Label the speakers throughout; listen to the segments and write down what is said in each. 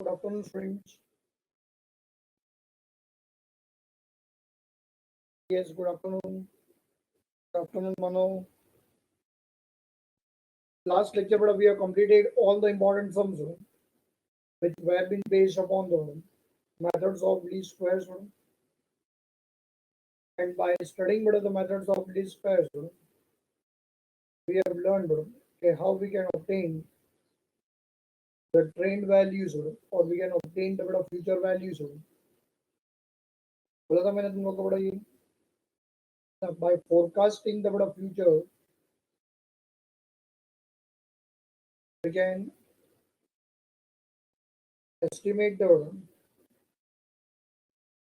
Speaker 1: Good afternoon, friends. Yes, good afternoon. Good afternoon, Mano. Last lecture, but we have completed all the important sums, which were been based upon the methods of least squares, and by studying the methods of least squares, we have learned okay, how we can obtain the trend values, or we can obtain the future values. बोला था मैंने तुम लोग को बड़ा ये by forecasting the future, we can estimate the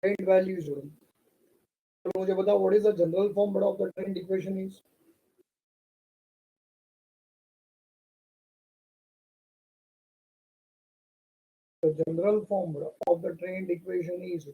Speaker 1: trend values. तो मुझे बताओ what is the general form of the trend equation is? The general form of the trend equation is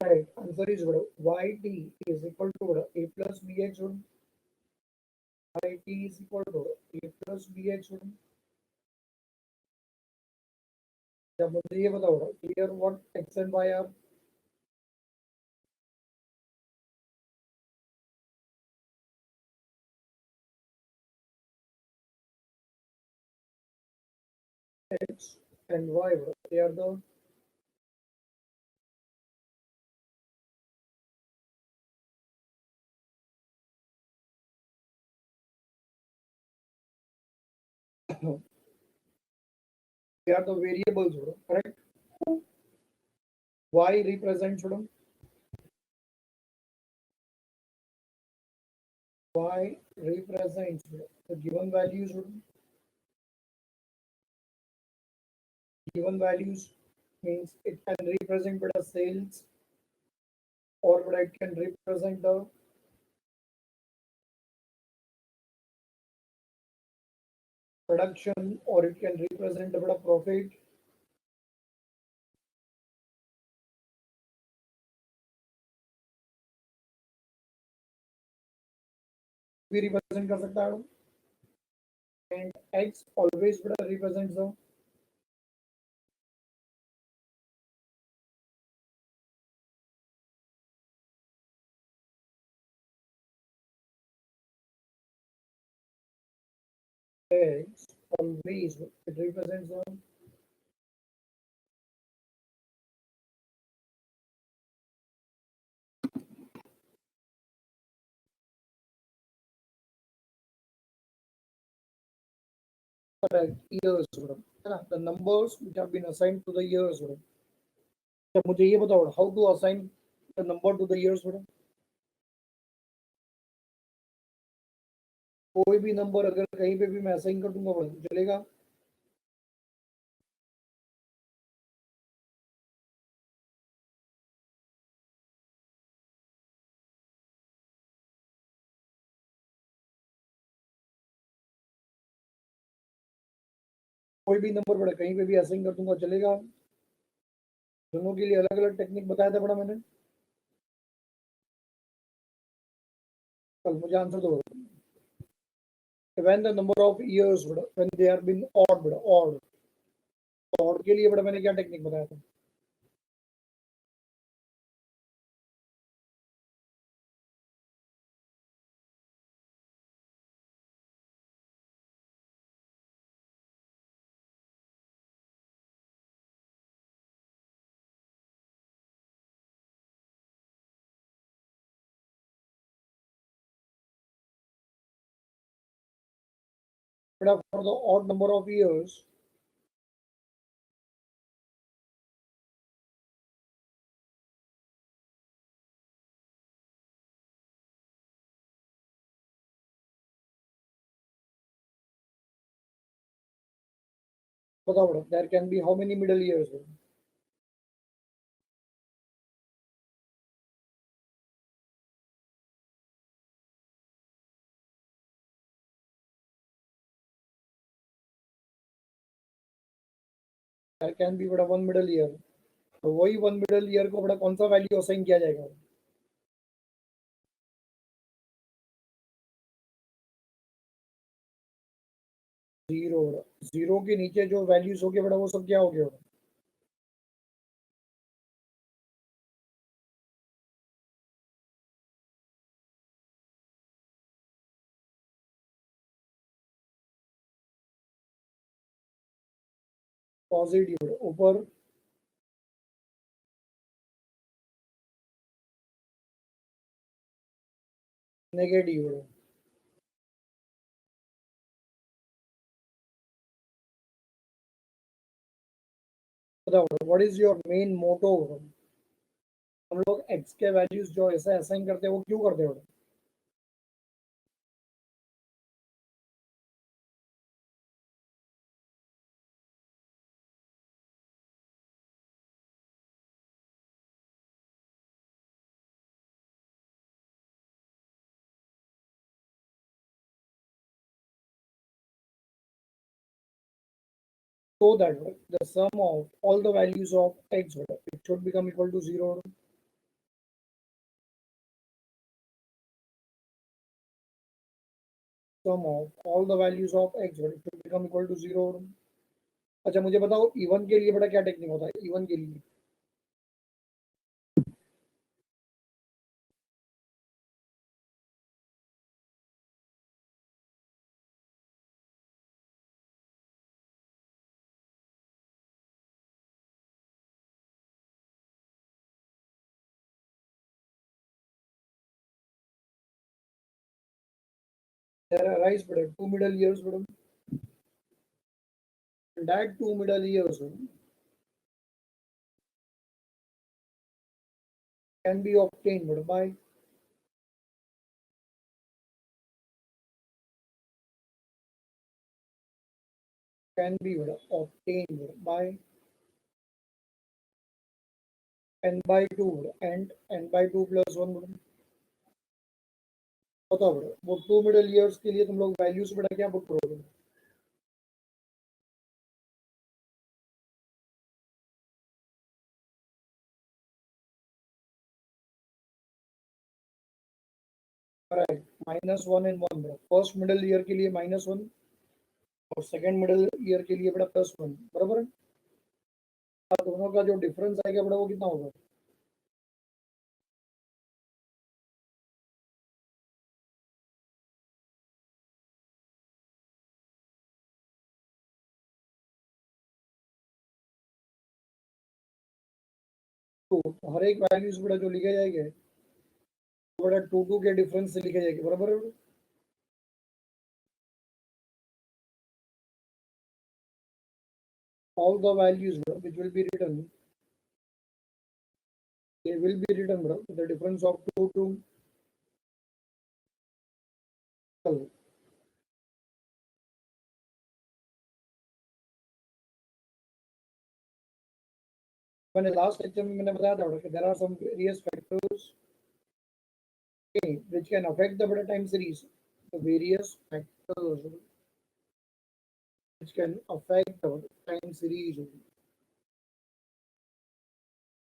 Speaker 1: right. Answer is yt is equal to a plus bx. Yt is equal to a plus bx. जब मुझे ये बताओ clear what x and y are. X and y, they are the variables, correct? Y represents y represents the given values. Given values means it can represent sales, or it can represent the production, or it can represent the profit. We represent कर सकता है, and x always represents the x always it represents the correct years, है ना? The numbers which have been assigned to the years. तो मुझे ये बताओ how to assign the number to the years. कोई भी नंबर अगर कहीं पे भी मैं असाइन कर दूंगा तो चलेगा. कोई भी नंबर कहीं पे भी असाइन कर दूंगा चलेगा. दोनों के लिए अलग अलग टेक्निक बताया था मैंने. कल मुझे आंसर दो. When the number of years when they are been odd के लिए मैंने क्या टेक्निक बताया था. For the odd number of years, बताओ बड़ा, there can be how many middle years? There can be बड़ा one middle year. तो वही वन मिडल ईयर को बड़ा कौन सा वैल्यू असाइन किया जाएगा? जीरो। जीरो के नीचे जो वैल्यूज हो गए बड़ा वो सब क्या हो गया? पॉजिटिव ऊपर, नेगेटिव। बताओ what is your main motto? हम लोग एक्स के वैल्यूज जो ऐसा असाइन करते हैं वो क्यों करते हो? So that the sum of all the values of x it should become equal to zero. Sum of all the values of x it should become equal to zero. अच्छा मुझे बताओ इवन के लिए बड़ा क्या टेक्निक होता है even के लिए? There arise but two middle years but that two middle years can be obtained but by can be obtained by n by 2 and n by 2 plus 1 बताओ बड़ा वो टू मिडल ईयर्स के लिए तुम लोग वैल्यूज बड़ा क्या बुक करोगे? माइनस वन एंड वन बड़ा फर्स्ट मिडल ईयर के लिए माइनस वन और सेकंड मिडल ईयर के लिए बड़ा प्लस वन बराबर है। दोनों का जो डिफरेंस आएगा बड़ा वो कितना होगा? तो हर एक वैल्यूज बड़ा जो लिखे जाएंगे वो बड़ा टू टू के डिफरेंस से लिखे जाएंगे बराबर है। all the values which will be written, they will be written with the difference of 2 to 12. मैंने लास्ट लेक्चर में मैंने बताया था कि there are some various factors which can affect the time series. The various factors which can affect the time series.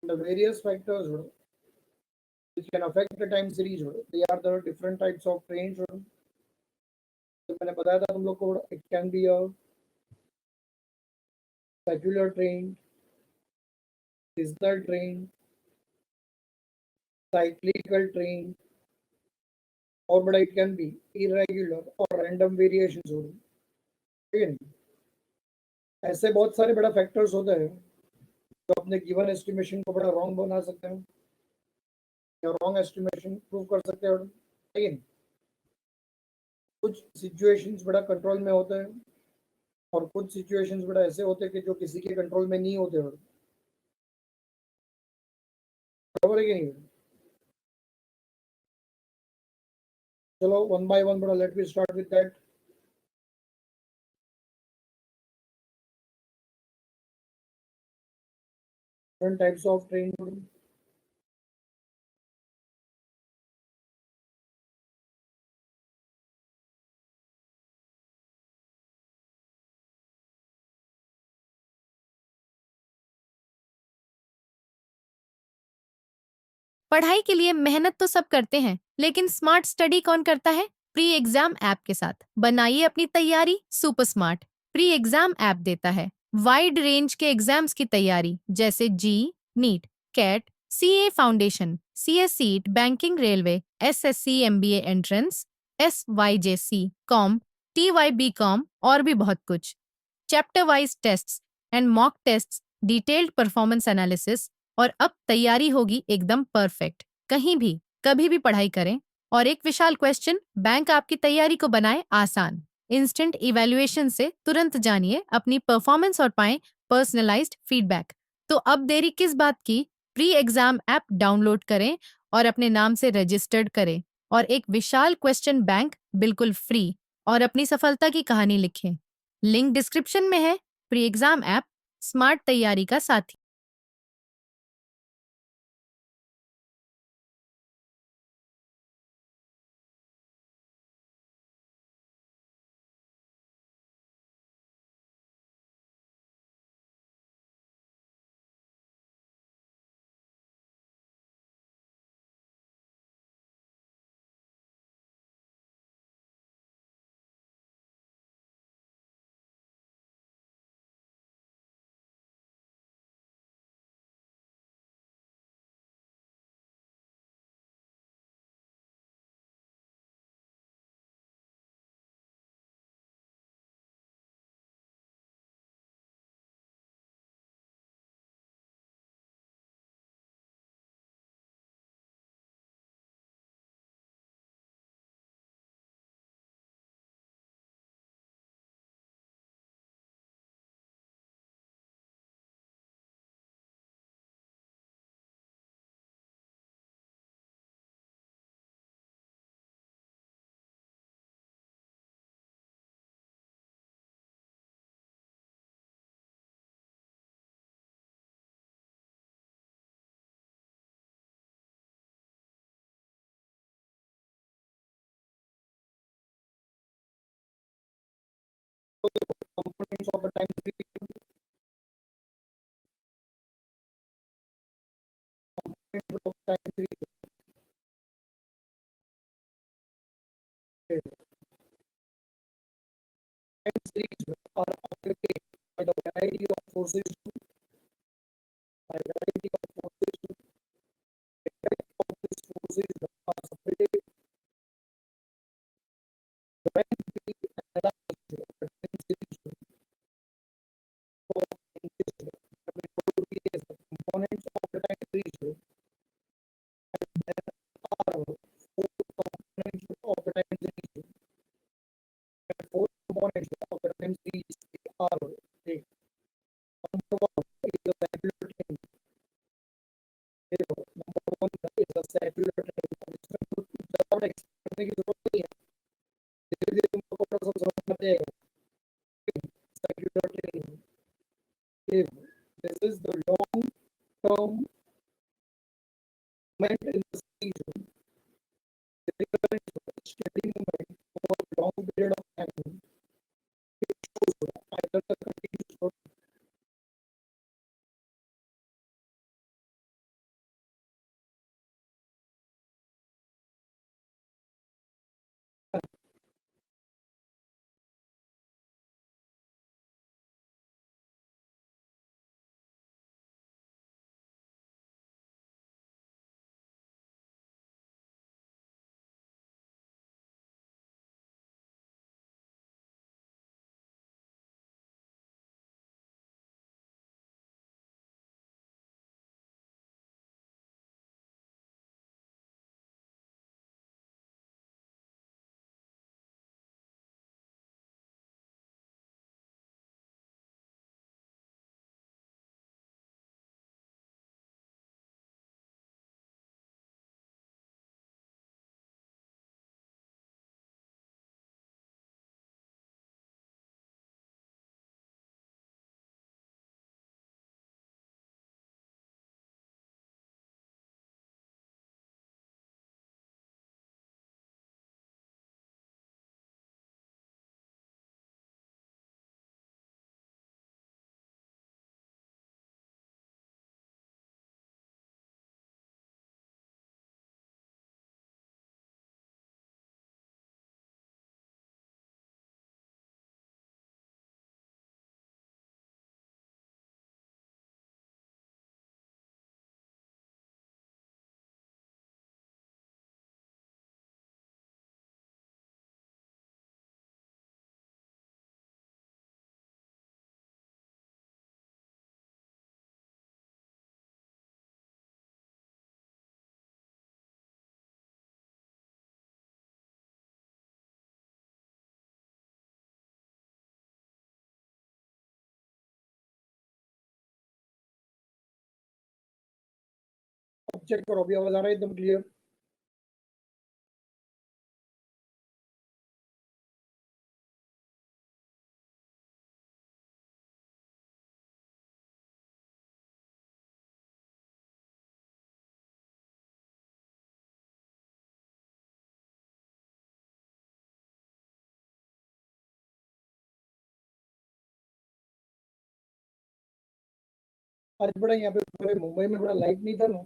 Speaker 1: The various factors which can affect the time series, they are the different types of trains. तो मैंने बताया था तुम लोग को it can be a circular train, seasonal train, cyclical train, और बड़ा it can be irregular और random variations हो रही, ठीक है? ऐसे बहुत सारे बड़ा फैक्टर्स होते हैं जो अपने गिवन एस्टिमेशन को बड़ा रॉन्ग बना सकते हैं या रॉन्ग एस्टिमेशन प्रूव कर सकते हैं, ठीक है? कुछ सिचुएशंस बड़ा कंट्रोल में होते हैं और कुछ सिचुएशंस बड़ा ऐसे होते हैं कि जो किसी के कंट्रोल में नहीं होते, बराबर है कि नहीं? चलो वन बाय वन बड़ा let me start with that. different types of train madam.
Speaker 2: पढ़ाई के लिए मेहनत तो सब करते हैं, लेकिन स्मार्ट स्टडी कौन करता है? प्री एग्जाम ऐप के साथ बनाइए अपनी तैयारी super smart. Pre exam app देता है वाइड रेंज के एग्जाम्स की तैयारी, जैसे JEE, NEET, CAT, CA foundation, CSEET, banking, railway, SSC, MBA entrance, SYJC, com, TYB com और भी बहुत कुछ। Chapter wise tests and mock tests, detailed performance analysis, और अब तैयारी होगी एकदम परफेक्ट। कहीं भी कभी भी पढ़ाई करें। और एक विशाल क्वेश्चन बैंक आपकी तैयारी को बनाए आसान। इंस्टेंट इवैल्यूएशन से तुरंत जानिए अपनी परफॉर्मेंस और पाएं पर्सनलाइज्ड फीडबैक। तो अब देरी किस बात की? प्री एग्जाम ऐप डाउनलोड करें और अपने नाम से रजिस्टर्ड करें और एक विशाल क्वेश्चन बैंक बिल्कुल फ्री और अपनी सफलता की कहानी लिखें। लिंक डिस्क्रिप्शन में है। प्री एग्जाम ऐप स्मार्ट तैयारी का साथी।
Speaker 1: Components of a time series, components of time series, time series are aggregated by the variety of forces, by variety of forces, the type of these forces are separated when we analyze the time series for this the components of the time series and there are four components of the time series and four components of the time series are the number one is the circular train. Number one is the circular train. इसमें कुछ ज्यादा explain करने की जरूरत नहीं है, धीरे धीरे तुमको पता सब समझ में आ जाएगा। Circular train. If this is the long term movement in the season, the recurrent steady movement over a long period of time, it shows either the continuous अब चेक करो, अभी आवाज आ रहा है एकदम क्लियर? आज बड़ा यहाँ पे पूरे मुंबई में बड़ा लाइट नहीं था ना,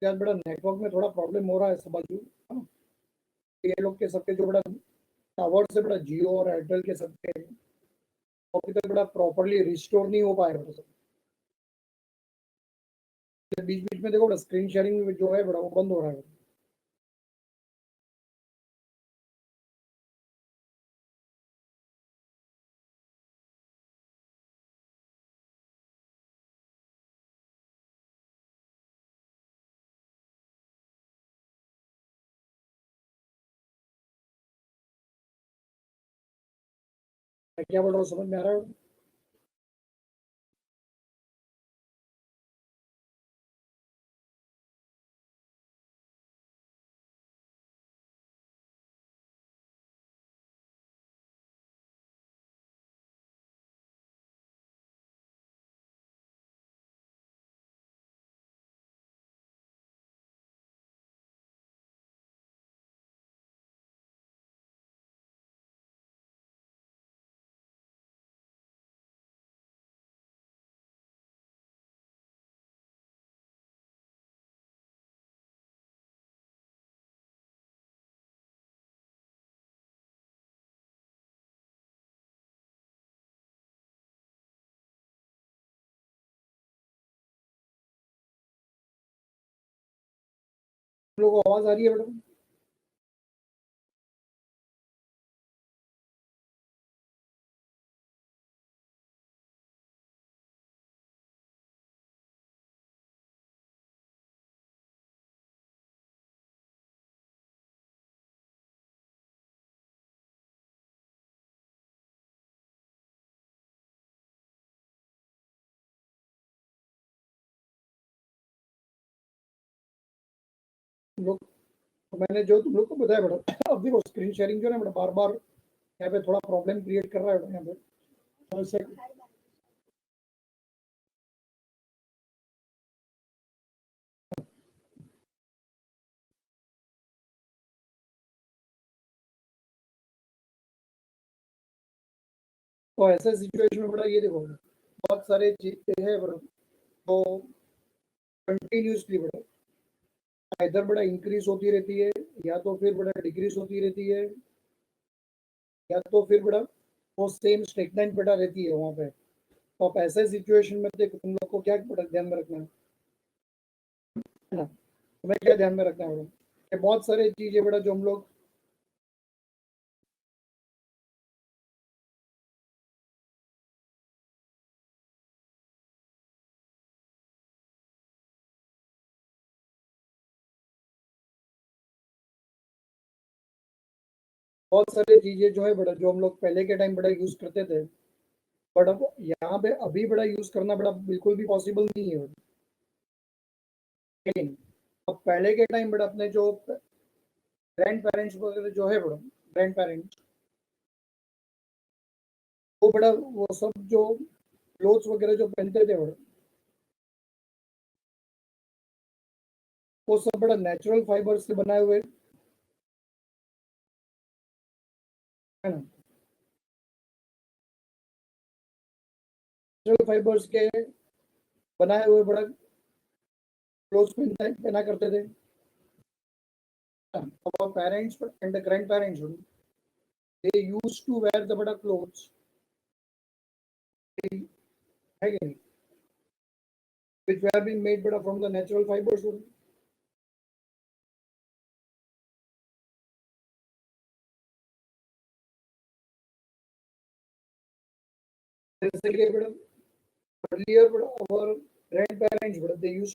Speaker 1: आज बड़ा नेटवर्क में थोड़ा प्रॉब्लम हो रहा है सब बाजू, है ना? ये लोग के सबके जो बड़ा टावर से बड़ा जियो और एयरटेल के सबके अभी तक बड़ा प्रॉपरली रिस्टोर नहीं हो पाया है। बीच बीच में देखो बड़ा स्क्रीन शेयरिंग जो है बड़ा वो बंद हो रहा है। मैं क्या बोल रहा हूँ समझ में आ रहा है? तुम लोगों को आवाज आ रही है मैडम? तुम लोग तो मैंने जो तुम लोग को बताया मैडम, अब देखो स्क्रीन शेयरिंग जो है ना मैडम बार बार यहाँ पे थोड़ा प्रॉब्लम क्रिएट कर रहा है यहाँ पे, तो इससे तो ऐसे सिचुएशन में बड़ा ये देखो बहुत सारे चीजें हैं बड़ा तो कंटिन्यूसली बड़ा इधर बड़ा इंक्रीज होती रहती है, या तो फिर बड़ा डिक्रीज होती रहती है, या तो फिर बड़ा वो सेम स्टेटमेंट बड़ा रहती है वहाँ पे। तो आप ऐसे सिचुएशन में देखो तुम लोग को क्या बड़ा ध्यान में रखना है ना? तुम्हें क्या ध्यान में रखना है बड़ा कि बहुत सारे चीजें बड़ा जो हम लोग बहुत सारी चीजें जो है बड़ा जो हम लोग पहले के टाइम बड़ा यूज करते थे, बट अब यहाँ पे अभी बड़ा यूज करना बड़ा बिल्कुल भी पॉसिबल नहीं है। लेकिन अब पहले के टाइम बड़ा अपने जो ग्रैंड पेरेंट्स वगैरह जो है बड़ा ग्रैंड पेरेंट्स वो बड़ा वो सब जो क्लोथ्स वगैरह जो पहनते थे बड़ा वो सब बड़ा नेचुरल फाइबर से बनाए हुए है ना, नेचुरल फाइबर्स के बनाए हुए बड़ा क्लोथ्स पहना करते थे। our parents and the grandparents they used to wear the bada clothes again, which were being made bada from the natural fibers only. जैसे कि बड़ा earlier बड़ा our grandparents बड़ा they used